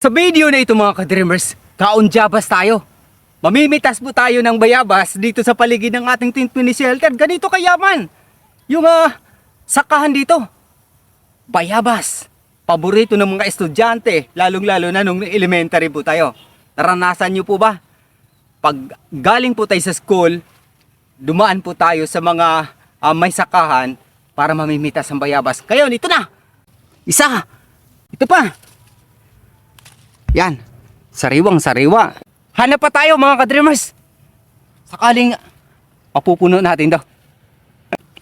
Sa video na ito mga ka-dreamers, kaunjabas tayo. Mamimitas po tayo ng bayabas dito sa paligid ng ating Tent Mini Shelter. Ganito kayaman yung sakahan dito. Bayabas, paborito ng mga estudyante, lalong-lalo na nung elementary po tayo. Naranasan nyo po ba? Pag galing po tayo sa school, dumaan po tayo sa mga may sakahan para mamimitas ng bayabas. Ngayon, ito na! Isa! Ito pa! Yan, sariwang-sariwa. Hanap pa tayo mga ka-dreamers. Sakaling mapupuno natin daw.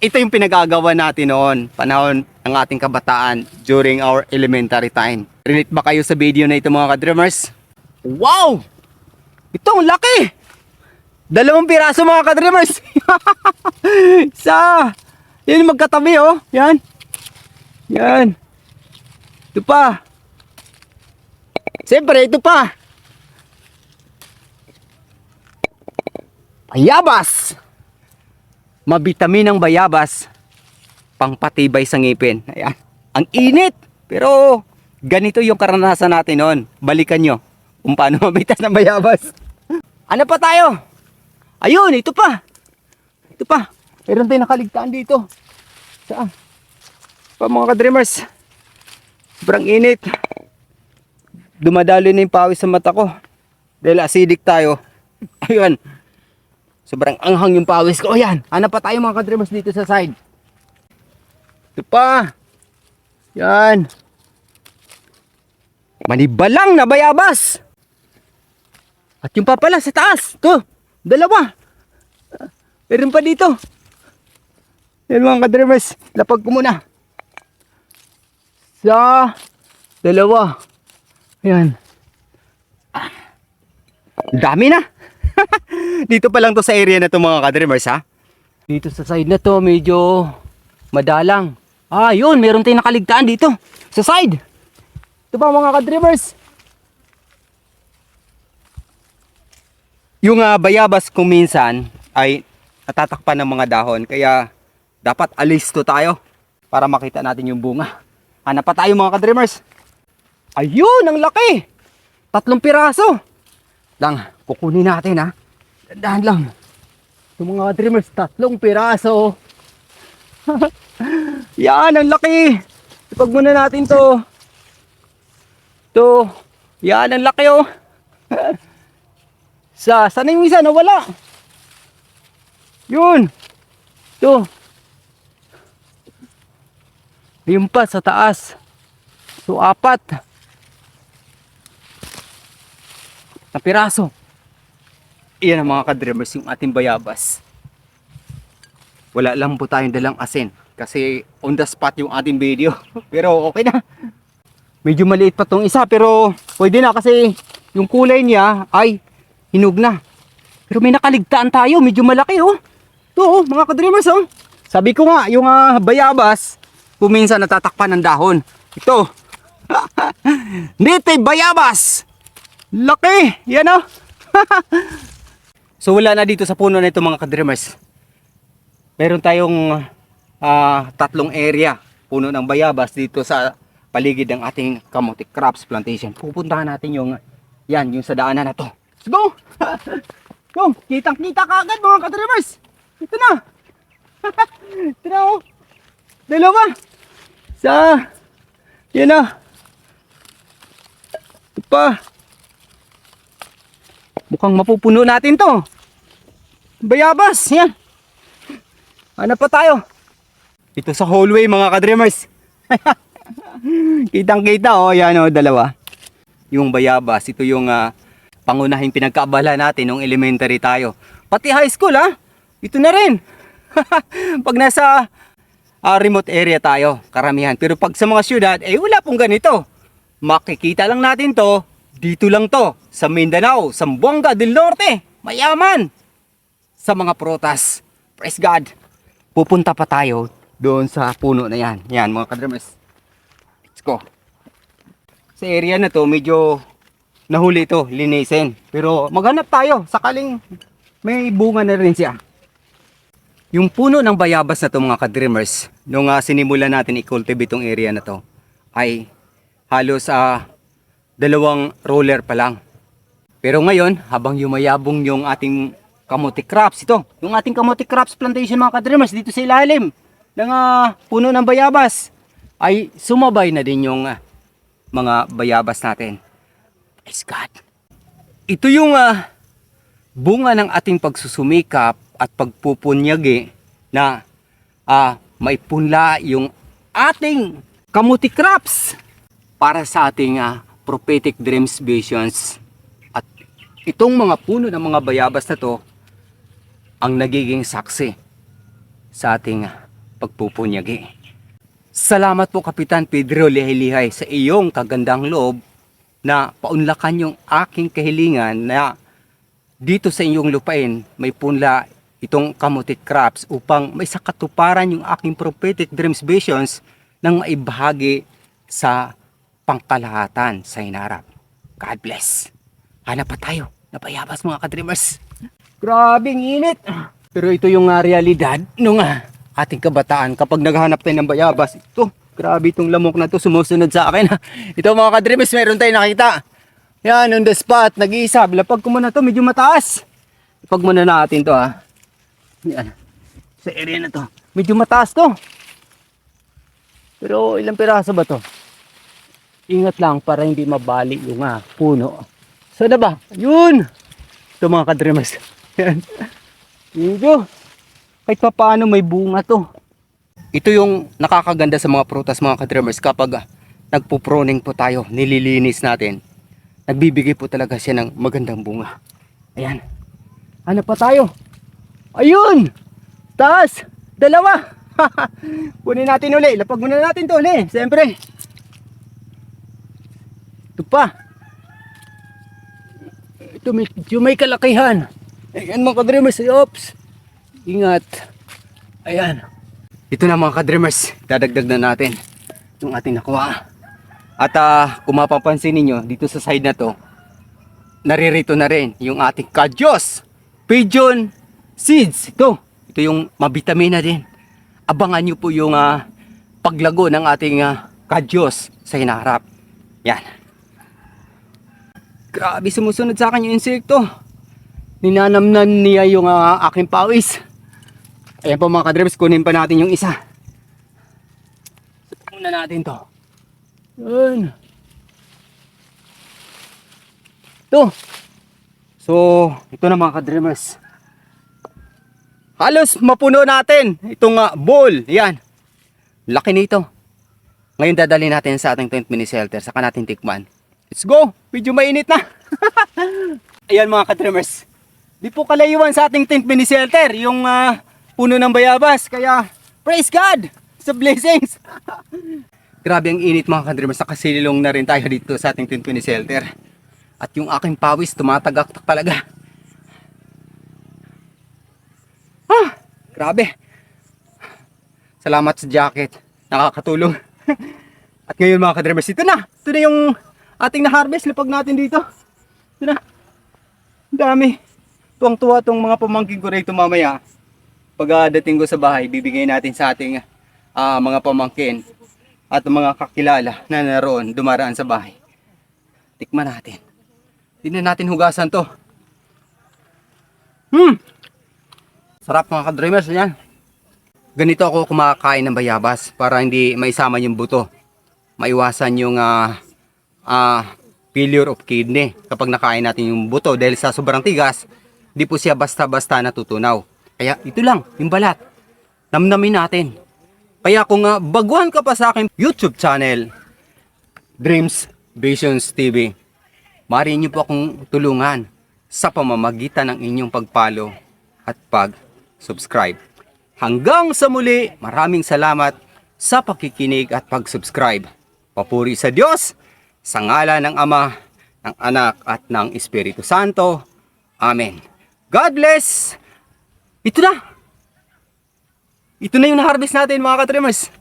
Ito yung pinagagawa natin noon, panahon ng ating kabataan during our elementary time. Relate ba kayo sa video na ito mga ka-dreamers? Wow! Ito ang laki! 2 piraso mga ka-dreamers. Isa! Yan magkatabi oh. Yan. Yan. Ito pa. Siyempre, ito pa. Bayabas. Mabitamin ang bayabas. Pangpatibay sa ngipin. Ayan. Ang init. Pero, ganito yung karanasan natin noon. Balikan nyo kung paano mabitas ng bayabas. Ano pa tayo? Ayun, ito pa. Ito pa. Meron tayong nakaligtaan dito. Saan? Pa mga ka-dreamers. Sobrang init. Dumadalo na yung pawis sa mata ko. Dahil acidic tayo. Ayun. Sobrang anghang yung pawis ko. Ayan. Hanap pa tayo mga ka-dreamers dito sa side. Ito pa. Yan. Manibalang na bayabas. At yung pa pala sa taas. Ito. 2. Meron pa dito. Yan mga ka-dreamers. Lapag ko muna. Sa 2. Ayan. Dami na. Dito pa lang to sa area na to mga ka-dreamers ha. Dito sa side na to medyo madalang. Ah yun, meron tayong nakaligtaan dito. Sa side. Ito ba mga ka-dreamers? Yung bayabas kung minsan ay natatakpan ng mga dahon. Kaya dapat alis to tayo para makita natin yung bunga. Hanap pa tayo mga ka-dreamers. Ayun, ang laki. 3 piraso. Lang, kukunin natin ha. Dandahan lang. Ito mga ka-dreamers, 3 piraso. Yan, ang laki. Ipag muna natin to. Ito. Yan, ang laki oh. Sana yung isa nawala. Yun. Ito. Ayun pa sa taas. So 4 na piraso. Iyan ang mga ka-dreamers yung ating bayabas. Wala lang po tayong dalang asin kasi on the spot yung ating video. Pero okay na. Medyo maliit pa tong isa pero pwede na kasi yung kulay niya ay hinog na. Pero may nakaligtaan tayo, medyo malaki oh. Ito oh, mga ka-dreamers oh. Sabi ko nga, yung bayabas kuminsan natatakpan ng dahon. Ito. Native bayabas. Laki! Yan oh. So wala na dito sa puno na ito mga ka-dreamers. Meron tayong 3 area puno ng bayabas dito sa paligid ng ating kamote crops plantation. Pupuntahan natin yung yan, yung sa daanan na to. Let's go! Go! Kitang-kita kaagad mga ka-dreamers. Ito na. Ito na oh. 2. Yan na. Ito pa. Mukhang mapupuno natin to. Bayabas, yan. Hanap pa tayo. Ito sa hallway mga ka-dreamers. Kitang-kita oh, yan oh, 2. Yung bayabas, ito yung pangunahing pinagkaabala natin nung elementary tayo. Pati high school ha. Ito na rin. Pag nasa remote area tayo, karamihan. Pero pag sa mga syudad, wala pong ganito. Makikita lang natin to. Dito lang to, sa Mindanao, Zamboanga del Norte, mayaman sa mga prutas. Praise God. Pupunta pa tayo doon sa puno na yan. Yan mga ka-dreamers. Let's go. Sa area na to, medyo nahuli ito, linisin. Pero maghanap tayo, sakaling may bunga na rin siya. Yung puno ng bayabas na to mga ka-dreamers, nung sinimulan natin i-cultivate itong area na to, ay halos 2 roller pa lang. Pero ngayon, habang yumayabong yung ating kamote crops, ito, yung ating kamote crops plantation mga ka-dreamers, dito sa ilalim ng puno ng bayabas, ay sumabay na din yung mga bayabas natin. Praise God. Ito yung bunga ng ating pagsusumikap at pagpupunyagi na maipunla yung ating kamuti crops para sa ating prophetic dreams, visions. At itong mga puno ng mga bayabas na to ang nagiging saksi sa ating pagpupunyagi. Salamat po Kapitan Pedro Lihilihay sa iyong kagandang loob na paunlakan yung aking kahilingan na dito sa inyong lupain may punla itong kamuti crops upang may sakatuparan yung aking prophetic dreams, visions nang maibahagi sa pangkalahatan sa hinarap. God bless. Hanap pa tayo na bayabas mga ka-dreamers. Grabing init. Pero ito yung realidad nung ating kabataan kapag naghahanap tayo ng bayabas. Ito, grabe itong lamok na to sumusunod sa akin. Ito mga ka-dreamers, meron tayong nakita. Yan, on the spot, nag-iisa. Lapag ko muna to, medyo mataas. Lapag muna natin to Yan, sa area na to. Medyo mataas to. Pero ilang piraso ba to? Ingat lang para hindi mabali yung puno. Sana ba? Yun! Ito mga ka-dreamers. Yan. Medyo. Kahit pa paano may bunga to. Ito yung nakakaganda sa mga prutas mga ka-dreamers kapag nagpo-pruning po tayo, nililinis natin. Nagbibigay po talaga siya ng magandang bunga. Ayan. Hanap pa tayo. Ayun! Taas! 2! Kunin natin uli. Lapag muna natin to uli. Siyempre. Ito pa. Ito may kalakihan. Ayan mga ka-dreamers. Oops. Ingat. Ayan. Ito na mga ka-dreamers. Dadagdag na natin yung ating nakuha. At kung mapapansin ninyo, dito sa side na to, naririto na rin yung ating kadyos, pigeon seeds. Ito yung mabitamina din. Abangan nyo po yung paglago ng ating kadyos sa hinaharap. Yan. Grabe sumusunod sa akin yung insekto. Ninanamnan niya yung aking pawis. Ayan po mga ka-dreamers, kunin pa natin yung isa. Subukan na natin to. Yun. Ito. So, ito na mga ka-dreamers. Halos mapuno natin itong bowl. Yan. Laki nito. Ngayon dadali natin sa ating tent mini shelter. Saka natin tikman. Let's go. Medyo mainit na. Ayan mga ka-dreamers. Di po kalayuan sa ating tent mini shelter. Yung puno ng bayabas. Kaya praise God sa blessings. Grabe ang init mga ka-dreamers, nakasilong na rin tayo dito sa ating tent mini shelter. At yung aking pawis tumatagak talaga. Grabe. Salamat sa jacket, nakakatulong. At ngayon mga ka-dreamers, ito na yung ating na-harvest. Lapag natin dito. Ito na. Ang dami. Tuwang-tuwa tong mga pamangkin ko rito mamaya. Pag dating ko sa bahay, bibigay natin sa ating mga pamangkin at mga kakilala na naroon dumaraan sa bahay. Tikman natin. Hindi na natin hugasan to. Sarap mga ka-dreamers. Yan. Ganito ako kumakain ng bayabas para hindi maisama yung buto. Maiwasan yung failure of kidney kapag nakain natin yung buto dahil sa sobrang tigas, di po siya basta-basta natutunaw. Kaya ito lang, yung balat. Namnamin natin. Kaya kung baguhan ka pa sa aking YouTube channel, Dreams Visions TV, maaari niyo po akong tulungan sa pamamagitan ng inyong pag-follow at pag-subscribe. Hanggang sa muli, maraming salamat sa pakikinig at pag-subscribe. Papuri sa Diyos, sa ngalan ng Ama, ng Anak at ng Espiritu Santo. Amen. God bless! Ito na yung na-harvest natin mga ka-dreamers.